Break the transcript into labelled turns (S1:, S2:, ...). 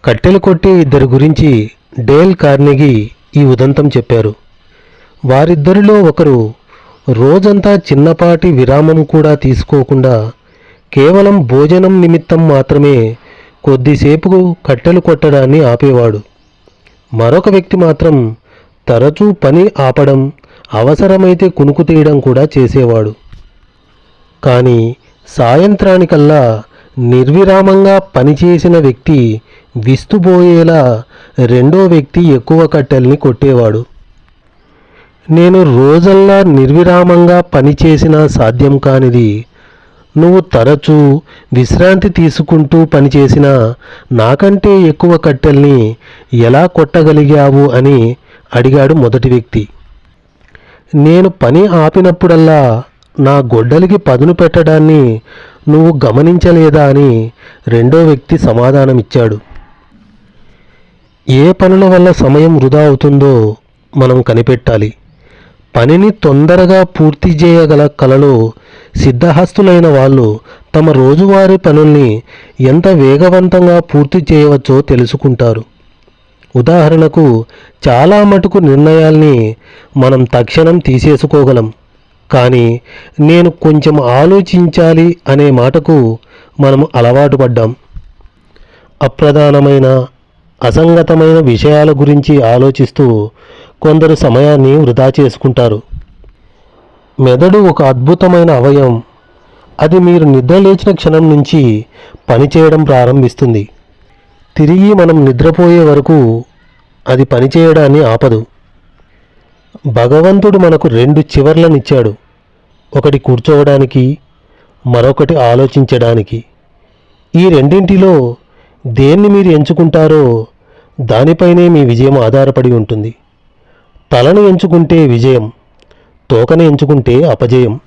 S1: కట్టెలు కొట్టే ఇద్దరి గురించి డేల్ కార్నెగీ ఈ ఉదంతం చెప్పారు. వారిద్దరిలో ఒకరు రోజంతా చిన్నపాటి విరామం కూడా తీసుకోకుండా కేవలం భోజనం నిమిత్తం మాత్రమే కొద్దిసేపు కట్టెలు కొట్టడాన్ని ఆపేవాడు. మరొక వ్యక్తి మాత్రం తరచూ పని ఆపడం, అవసరమైతే కునుకు తీయడం కూడా చేసేవాడు. కానీ సాయంత్రానికల్లా నిర్విరామంగా పనిచేసిన వ్యక్తి విస్తుబోయేలా రెండో వ్యక్తి ఎక్కువ కట్టెల్ని కొట్టేవాడు. నేను రోజల్లా నిర్విరామంగా పనిచేసినా సాధ్యం కానిది నువ్వు తరచూ విశ్రాంతి తీసుకుంటూ పనిచేసినా నాకంటే ఎక్కువ కట్టెల్ని ఎలా కొట్టగలిగావు అని అడిగాడు మొదటి వ్యక్తి. నేను పని ఆపినప్పుడల్లా నా గొడ్డలికి పదును పెట్టడాన్ని నువ్వు గమనించలేదా అని రెండో వ్యక్తి సమాధానమిచ్చాడు. ఏ పనుల వల్ల సమయం వృధా అవుతుందో మనం కనిపెట్టాలి. పనిని తొందరగా పూర్తి చేయగల కళలో సిద్ధహస్తులైన వాళ్ళు తమ రోజువారీ పనుల్ని ఎంత వేగవంతంగా పూర్తి చేయవచ్చో తెలుసుకుంటారు. ఉదాహరణకు చాలా మటుకు నిర్ణయాల్ని మనం తక్షణం తీసేసుకోగలం. కానీ నేను కొంచెం ఆలోచించాలి అనే మాటకు మనం అలవాటు పడ్డాం. అప్రధానమైన అసంగతమైన విషయాల గురించి ఆలోచిస్తూ కొందరు సమయాన్ని వృధా చేసుకుంటారు. మెదడు ఒక అద్భుతమైన అవయవం. అది మీరు నిద్రలేచిన క్షణం నుంచి పనిచేయడం ప్రారంభిస్తుంది. తిరిగి మనం నిద్రపోయే వరకు అది పనిచేయడాన్ని ఆపదు. భగవంతుడు మనకు రెండు చివర్లనిచ్చాడు. ఒకటి కూర్చోవడానికి, మరొకటి ఆలోచించడానికి. ఈ రెండింటిలో దేన్ని మీరు ఎంచుకుంటారో దానిపైనే మీ విజయం ఆధారపడి ఉంటుంది. తలను ఎంచుకుంటే విజయం, తోకను ఎంచుకుంటే అపజయం.